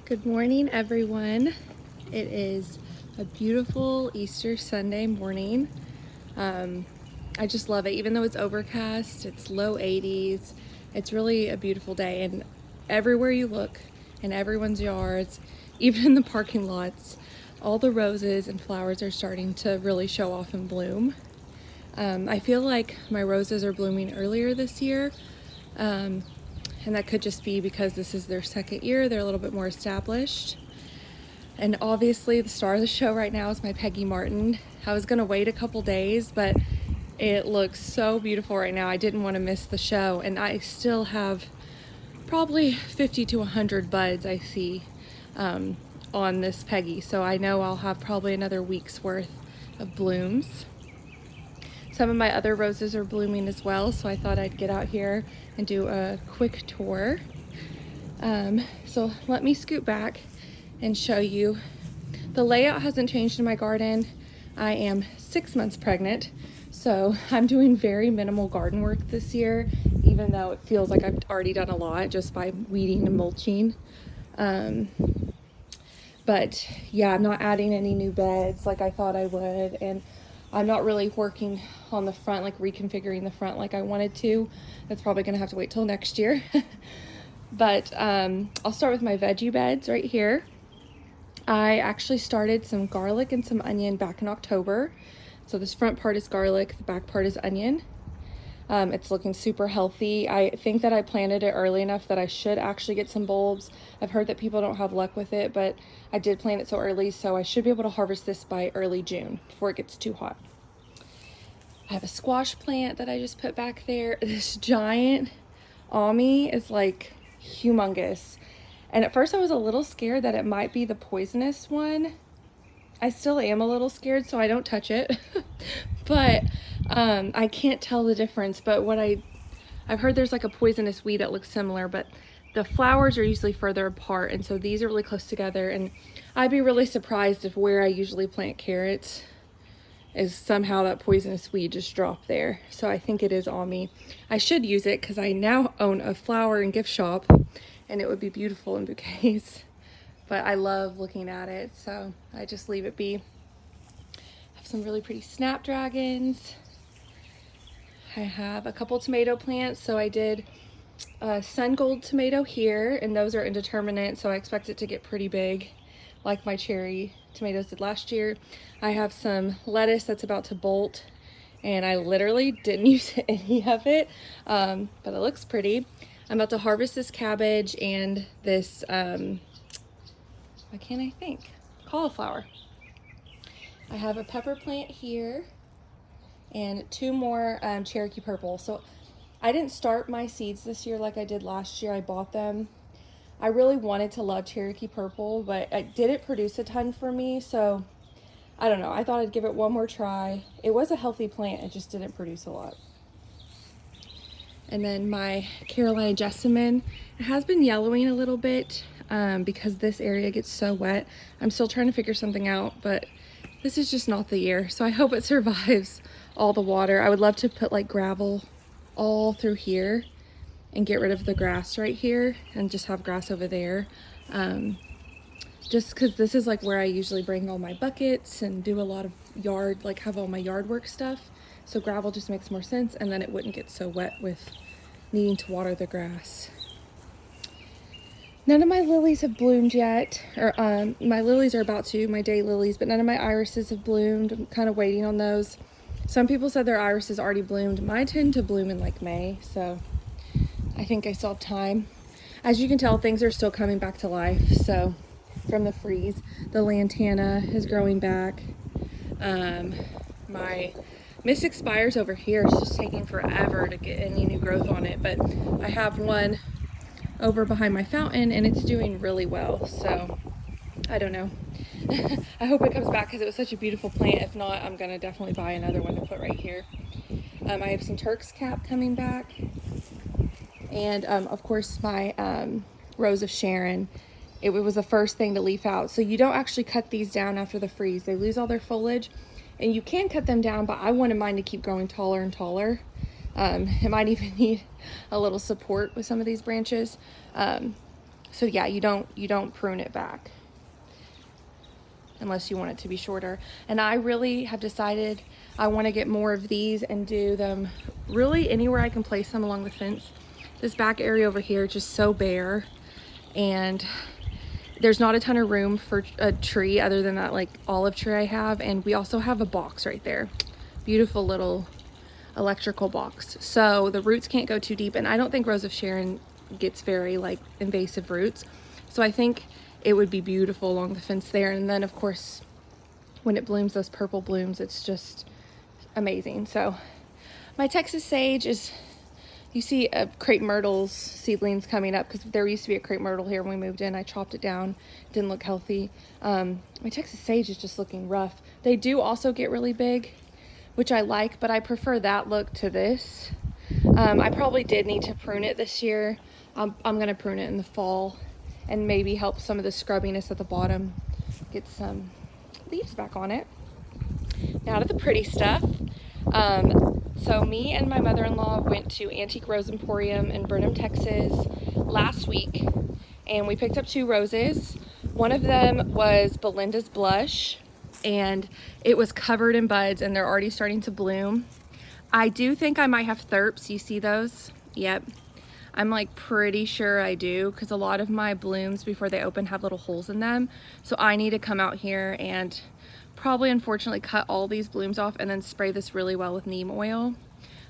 Good morning, everyone. It is a beautiful Easter Sunday morning. I just love it. Even though it's overcast, it's low 80s. It's really a beautiful day, and everywhere you look, in everyone's yards, even in the parking lots, all the roses and flowers are starting to really show off and bloom. I feel like my roses are blooming earlier this year. And that could just be because this is their second year. They're a little bit more established. And obviously the star of the show right now is my Peggy Martin. I was gonna wait a couple days, but it looks so beautiful right now. I didn't want to miss the show, and I still have probably 50 to 100 buds I see on this Peggy. So I know I'll have probably another week's worth of blooms. Some of my other roses are blooming as well, so I thought I'd get out here and do a quick tour. So let me scoot back and show you. The layout hasn't changed in my garden. I am 6 months pregnant, so I'm doing very minimal garden work this year, even though it feels like I've already done a lot just by weeding and mulching. But yeah, I'm not adding any new beds like I thought I would, and I'm not really working on the front, like reconfiguring the front like I wanted to. That's probably gonna have to wait till next year. But I'll start with my veggie beds right here. I actually started some garlic and some onion back in October. So this front part is garlic, the back part is onion. It's looking super healthy. I think that I planted it early enough that I should actually get some bulbs. I've heard that people don't have luck with it, but I did plant it so early, so I should be able to harvest this by early June before it gets too hot. I have a squash plant that I just put back there. This giant Ami is like humongous. And at first I was a little scared that it might be the poisonous one. I still am a little scared, so I don't touch it. But I can't tell the difference. But I've heard there's like a poisonous weed that looks similar, but the flowers are usually further apart, and so these are really close together. And I'd be really surprised if where I usually plant carrots is somehow that poisonous weed just dropped there. So I think it is on me. I should use it because I now own a flower and gift shop, and it would be beautiful in bouquets. But I love looking at it, so I just leave it be. I have some really pretty snapdragons. I have a couple tomato plants. So I did a sun gold tomato here, and those are indeterminate, so I expect it to get pretty big like my cherry tomatoes did last year. I have some lettuce that's about to bolt, and I literally didn't use any of it, but it looks pretty. I'm about to harvest this cabbage and this, what can I think? Cauliflower. I have a pepper plant here and two more Cherokee purple. So I didn't start my seeds this year like I did last year. I bought them. I really wanted to love Cherokee purple, but it didn't produce a ton for me. So I don't know. I thought I'd give it one more try. It was a healthy plant. It just didn't produce a lot. And then my Carolina jessamine, it has been yellowing a little bit because this area gets so wet. I'm still trying to figure something out, but this is just not the year. So I hope it survives all the water. I would love to put like gravel all through here and get rid of the grass right here and just have grass over there. Just because this is like where I usually bring all my buckets and do a lot of yard, like have all my yard work stuff. So gravel just makes more sense, and then it wouldn't get so wet with needing to water the grass. None of my lilies have bloomed yet, or my lilies are about to, my day lilies, but none of my irises have bloomed. I'm kind of waiting on those. Some people said their irises already bloomed. Mine tend to bloom in like May, so I think I still have time. As you can tell, things are still coming back to life. So from the freeze, the lantana is growing back. My Mystic Spires over here is just taking forever to get any new growth on it, but I have one over behind my fountain and it's doing really well, so I don't know. I hope it comes back because it was such a beautiful plant. If not, I'm gonna definitely buy another one to put right here. I have some Turk's cap coming back, and of course my Rose of Sharon. It was the first thing to leaf out. So you don't actually cut these down after the freeze. They lose all their foliage, and you can cut them down, but I wanted mine to keep growing taller and taller. It might even need a little support with some of these branches. So yeah, you don't prune it back unless you want it to be shorter. And I really have decided I want to get more of these and do them really anywhere I can place them along the fence. This back area over here is just so bare, and there's not a ton of room for a tree other than that like olive tree I have. And we also have a box right there, beautiful little electrical box, so the roots can't go too deep. And I don't think Rose of Sharon gets very like invasive roots, so I think it would be beautiful along the fence there. And then of course when it blooms those purple blooms, it's just amazing. So my Texas sage is, you see crepe myrtle's seedlings coming up, because there used to be a crepe myrtle here when we moved in. I chopped it down, didn't look healthy. My Texas sage is just looking rough. They do also get really big, which I like, but I prefer that look to this. I probably did need to prune it this year. I'm gonna prune it in the fall and maybe help some of the scrubbiness at the bottom, get some leaves back on it. Now to the pretty stuff. So me and my mother-in-law went to Antique Rose Emporium in Burnham, Texas last week, and we picked up 2 roses. One of them was Belinda's Blush, and it was covered in buds, and they're already starting to bloom. I do think I might have thirps. You see those? Yep. I'm like pretty sure I do, because a lot of my blooms before they open have little holes in them. So I need to come out here and probably unfortunately cut all these blooms off and then spray this really well with neem oil.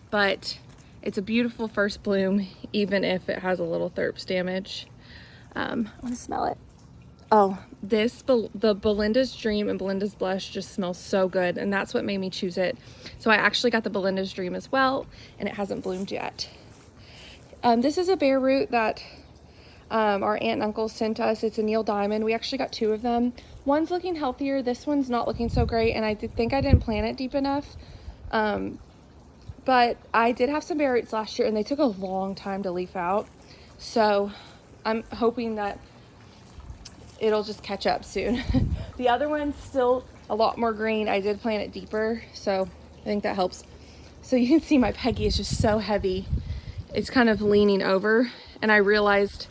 But it's a beautiful first bloom, even if it has a little thirps damage. I want to smell it. Oh, the Belinda's Dream and Belinda's Blush just smells so good, and that's what made me choose it. So I actually got the Belinda's Dream as well, and it hasn't bloomed yet. This is a bare root that our aunt and uncle sent us. It's a Neil Diamond. We actually got 2 of them. One's looking healthier, this one's not looking so great, and I think I didn't plant it deep enough. But I did have some bare roots last year, and they took a long time to leaf out. So I'm hoping that it'll just catch up soon. The other one's still a lot more green. I did plant it deeper, so I think that helps. So you can see my Peggy is just so heavy. It's kind of leaning over, and I realized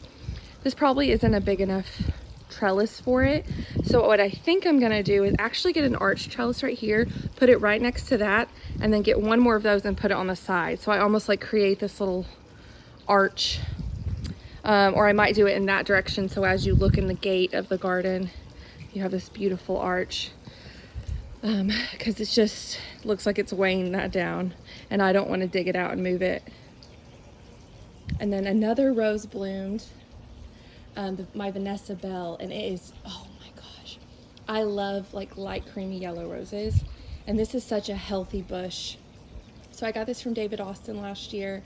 this probably isn't a big enough trellis for it. So what I think I'm gonna do is actually get an arch trellis right here, put it right next to that, and then get 1 more of those and put it on the side. So I almost like create this little arch. Or I might do it in that direction, so as you look in the gate of the garden, you have this beautiful arch. Because it just looks like it's weighing that down, and I don't want to dig it out and move it. And then another rose bloomed, my Vanessa Belle, and it is, oh my gosh, I love like light creamy yellow roses, and this is such a healthy bush. So I got this from David Austin last year,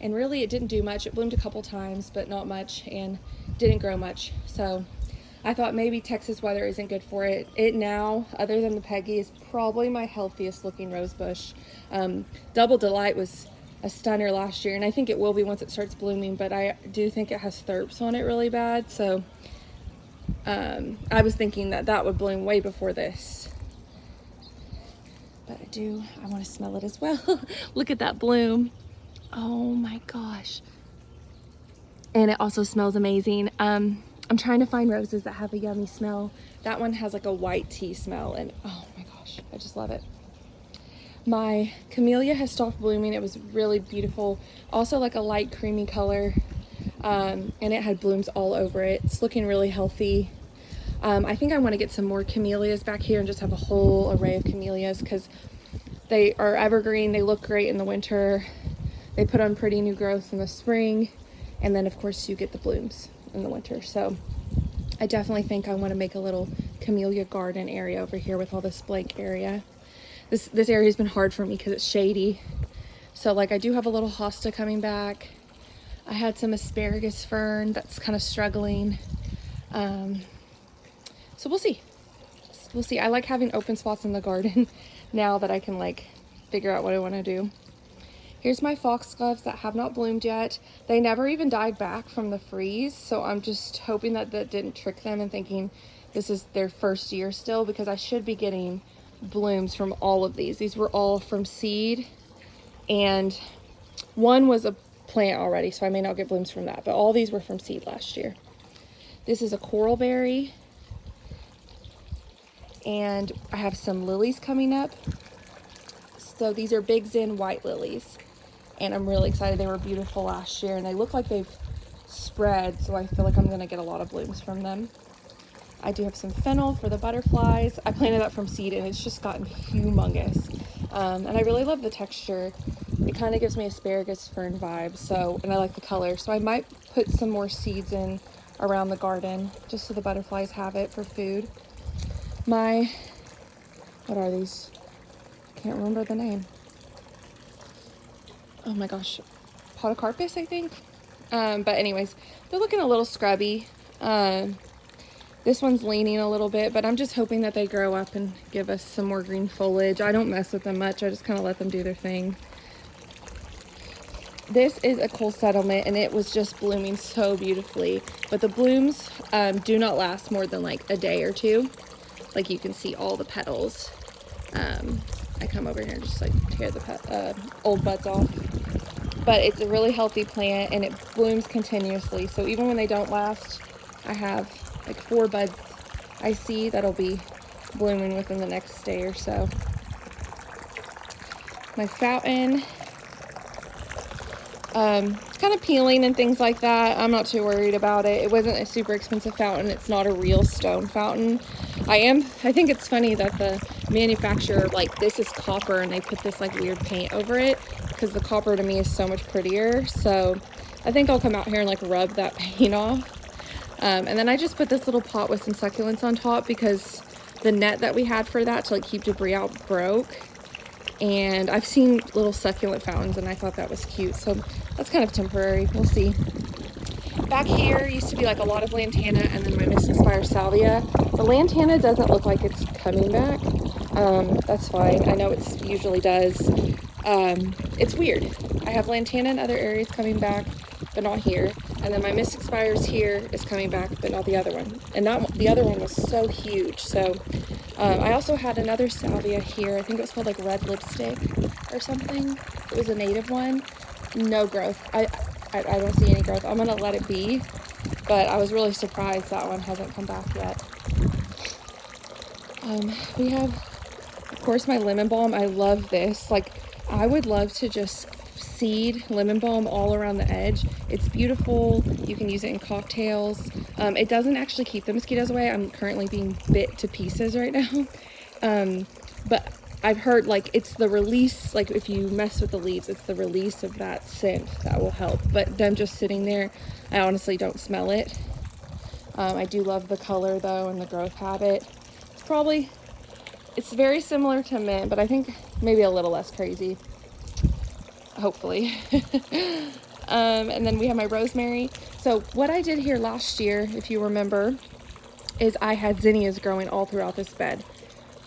and really it didn't do much. It bloomed a couple times, but not much, and didn't grow much. So I thought maybe Texas weather isn't good for it. It now, other than the Peggy, is probably my healthiest looking rose bush. Double Delight was a stunner last year, and I think it will be once it starts blooming, but I do think it has thirps on it really bad. So I was thinking that that would bloom way before this. But I want to smell it as well. Look at that bloom. Oh my gosh. And it also smells amazing. I'm trying to find roses that have a yummy smell. That one has like a white tea smell, and oh my gosh, I just love it. My camellia has stopped blooming. It was really beautiful. Also like a light creamy color. And it had blooms all over it. It's looking really healthy. I think I want to get some more camellias back here and just have a whole array of camellias, because they are evergreen. They look great in the winter. They put on pretty new growth in the spring. And then of course you get the blooms in the winter. So I definitely think I want to make a little camellia garden area over here with all this blank area. This area has been hard for me because it's shady. So like I do have a little hosta coming back. I had some asparagus fern that's kind of struggling. So we'll see. We'll see. I like having open spots in the garden now that I can like figure out what I want to do. Here's my foxgloves that have not bloomed yet. They never even died back from the freeze, so I'm just hoping that that didn't trick them and thinking this is their first year still, because I should be getting blooms from all of these. These were all from seed, and one was a plant already, so I may not get blooms from that, but all these were from seed last year. This is a coral berry. And I have some lilies coming up. So these are Big Zen white lilies. And I'm really excited. They were beautiful last year, and they look like they've spread, so I feel like I'm gonna get a lot of blooms from them. I do have some fennel for the butterflies. I planted that from seed, and it's just gotten humongous. And I really love the texture. It kind of gives me asparagus fern vibes, so, and I like the color. So I might put some more seeds in around the garden, just so the butterflies have it for food. What are these? Can't remember the name. Oh my gosh, podocarpus, I think. But anyways, they're looking a little scrubby. This one's leaning a little bit, but I'm just hoping that they grow up and give us some more green foliage. I don't mess with them much. I just kind of let them do their thing. This is a coal settlement, and it was just blooming so beautifully. But the blooms do not last more than like a day or two. Like you can see all the petals. I come over here and just like tear the old buds off. But it's a really healthy plant, and it blooms continuously. So even when they don't last, I have like 4 buds I see that'll be blooming within the next day or so. My fountain, it's kind of peeling and things like that. I'm not too worried about it. It wasn't a super expensive fountain. It's not a real stone fountain. I think it's funny that the manufacturer, like, this is copper and they put this like weird paint over it, because the copper to me is so much prettier. So I think I'll come out here and like rub that paint off. And then I just put this little pot with some succulents on top, because the net that we had for that to like keep debris out broke. And I've seen little succulent fountains, and I thought that was cute. So that's kind of temporary. We'll see. Back here used to be like a lot of lantana, and then my misexpired salvia. The lantana doesn't look like it's coming back. That's fine. I know it usually does. It's weird. I have lantana in other areas coming back, but not here. And then my misexpires here is coming back, but not the other one. And the other one was so huge. So I also had another salvia here. I think it was called like red lipstick or something. It was a native one. No growth. I don't see any growth. I'm gonna let it be, but I was really surprised that one hasn't come back yet. We have, of course, my lemon balm. I love this. Like, I would love to just seed lemon balm all around the edge. It's beautiful. You can use it in cocktails. It doesn't actually keep the mosquitoes away. I'm currently being bit to pieces right now. But I've heard like it's the release, like if you mess with the leaves, it's the release of that scent that will help. But them just sitting there, I honestly don't smell it. I do love the color though, and the growth habit. It's very similar to mint, but I think maybe a little less crazy, hopefully. And then we have my rosemary. So what I did here last year, if you remember, is I had zinnias growing all throughout this bed.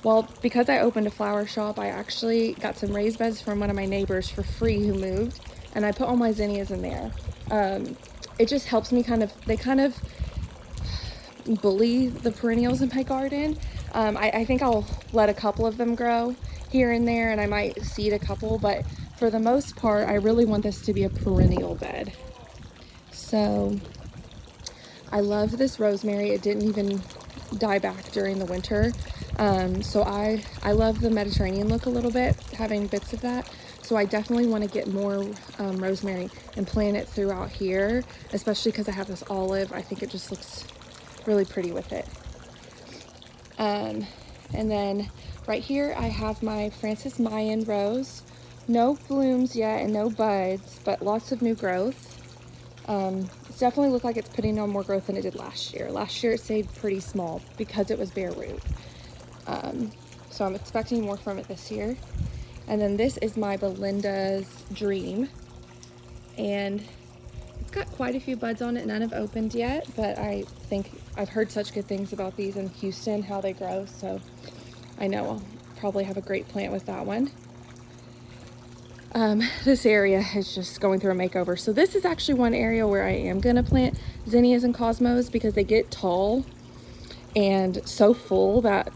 Well, because I opened a flower shop, I actually got some raised beds from one of my neighbors for free who moved, and I put all my zinnias in there. It just helps me they kind of bully the perennials in my garden. I think I'll let a couple of them grow here and there, and I might seed a couple, but for the most part, I really want this to be a perennial bed. So I love this rosemary. It didn't even die back during the winter. So I love the Mediterranean look a little bit, having bits of that. So I definitely want to get more rosemary and plant it throughout here, especially because I have this olive. I think it just looks really pretty with it. And then right here I have my Francis Mayan rose. No blooms yet and no buds, but lots of new growth. It's definitely looked like it's putting on more growth than it did last year. Last year it stayed pretty small because it was bare root. So I'm expecting more from it this year. And then this is my Belinda's Dream. And it's got quite a few buds on it. None have opened yet, but I think I've heard such good things about these in Houston, how they grow. So I know I'll probably have a great plant with that one. This area is just going through a makeover. So this is actually one area where I am going to plant zinnias and cosmos, because they get tall and so full that,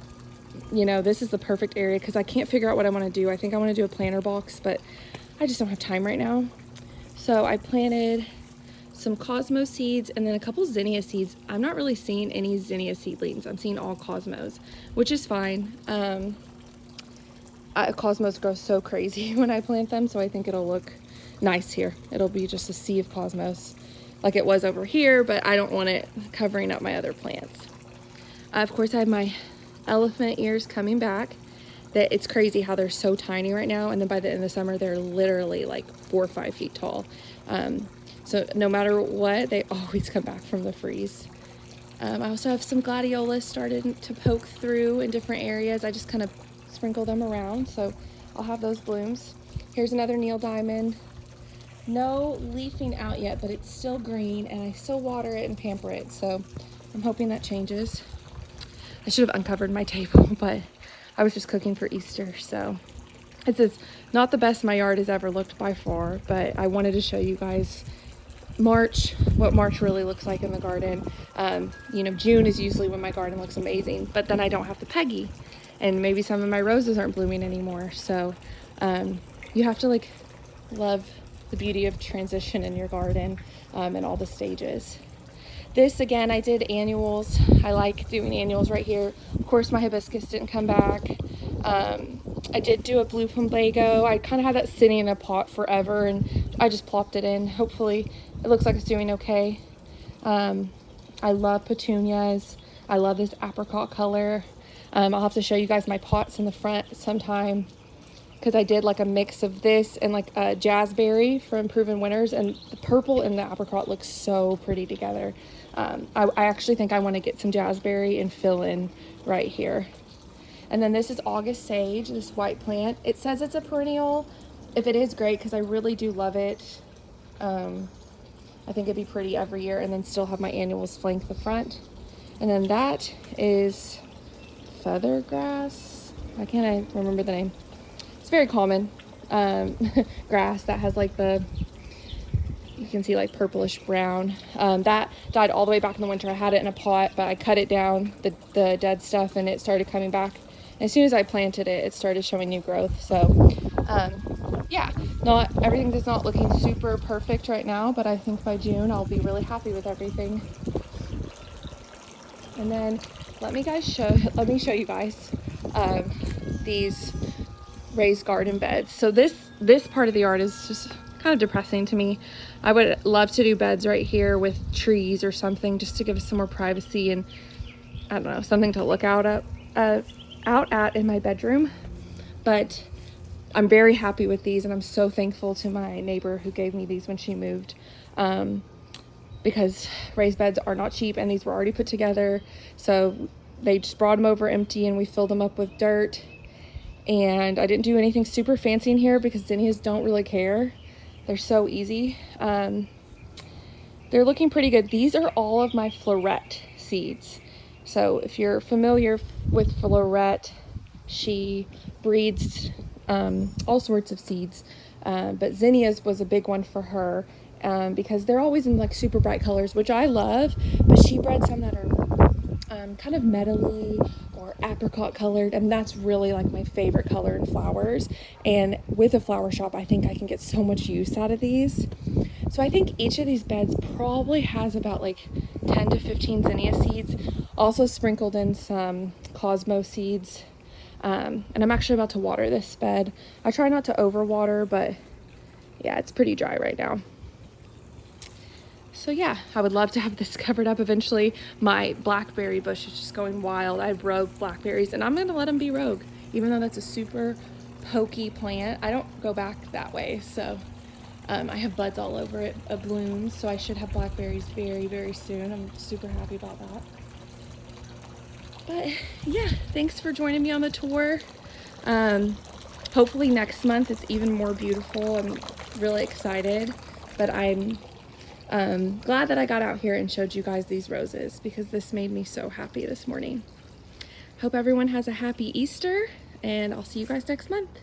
you know, this is the perfect area, because I can't figure out what I want to do. I think I want to do a planter box, but I just don't have time right now. So I planted some Cosmo seeds, and then a couple zinnia seeds. I'm not really seeing any zinnia seedlings. I'm seeing all Cosmos, which is fine. Cosmos grow so crazy when I plant them, so I think it'll look nice here. It'll be just a sea of Cosmos like it was over here, but I don't want it covering up my other plants. Of course, I have my elephant ears coming back. That it's crazy how they're so tiny right now, and then by the end of the summer they're literally like 4 or 5 feet tall. So no matter what, they always come back from the freeze. I also have some gladiolas started to poke through in different areas. I just kind of sprinkle them around, so I'll have those blooms. Here's another Neil Diamond. No leafing out yet, but it's still green, and I still water it and pamper it, so I'm hoping that changes. I should have uncovered my table, but I was just cooking for Easter, so it's not the best my yard has ever looked by far, but I wanted to show you guys what March really looks like in the garden. You know, June is usually when my garden looks amazing, but then I don't have the Peggy, and maybe some of my roses aren't blooming anymore, so you have to like love the beauty of transition in your garden and all the stages. This, again, I did annuals. I like doing annuals right here. Of course, my hibiscus didn't come back. I did do a blue plumbago. I kind of had that sitting in a pot forever, and I just plopped it in. Hopefully, it looks like it's doing okay. I love petunias. I love this apricot color. I'll have to show you guys my pots in the front sometime, because I did like a mix of this and like a jazzberry from Proven Winners, and the purple and the apricot look so pretty together. I actually think I want to get some jazzberry and fill in right here. And then this is August sage, this white plant. It says it's a perennial. If it is, great, because I really do love it. I think it'd be pretty every year, and then still have my annuals flank the front. And then that is feather grass. Why can't I remember the name? It's very common grass that has like you can see like purplish brown. That died all the way back in the winter. I had it in a pot, but I cut it down, the dead stuff, and it started coming back. And as soon as I planted it, it started showing new growth. So yeah, everything is not looking super perfect right now, but I think by June I'll be really happy with everything. And then let me show you guys these raised garden beds. So this part of the yard is just kind of depressing to me. I would love to do beds right here with trees or something, just to give us some more privacy and, I don't know, something to look out at in my bedroom. But I'm very happy with these, and I'm so thankful to my neighbor who gave me these when she moved, because raised beds are not cheap, and these were already put together. So they just brought them over empty, and we filled them up with dirt. And I didn't do anything super fancy in here because zinnias don't really care. They're so easy. They're looking pretty good. These are all of my floret seeds. So if you're familiar with floret, she breeds all sorts of seeds. But zinnias was a big one for her because they're always in like super bright colors, which I love. But she bred some that are kind of metally or apricot colored, and that's really like my favorite color in flowers. And with a flower shop, I think I can get so much use out of these. So I think each of these beds probably has about like 10 to 15 zinnia seeds, also sprinkled in some Cosmo seeds. And I'm actually about to water this bed. I try not to overwater, but yeah, it's pretty dry right now. So yeah, I would love to have this covered up eventually. My blackberry bush is just going wild. I have rogue blackberries, and I'm gonna let them be rogue, even though that's a super pokey plant. I don't go back that way, so I have buds all over it of blooms, so I should have blackberries very, very soon. I'm super happy about that. But yeah, thanks for joining me on the tour. Hopefully next month it's even more beautiful. I'm really excited, but I'm glad that I got out here and showed you guys these roses, because this made me so happy this morning. Hope everyone has a happy Easter, and I'll see you guys next month.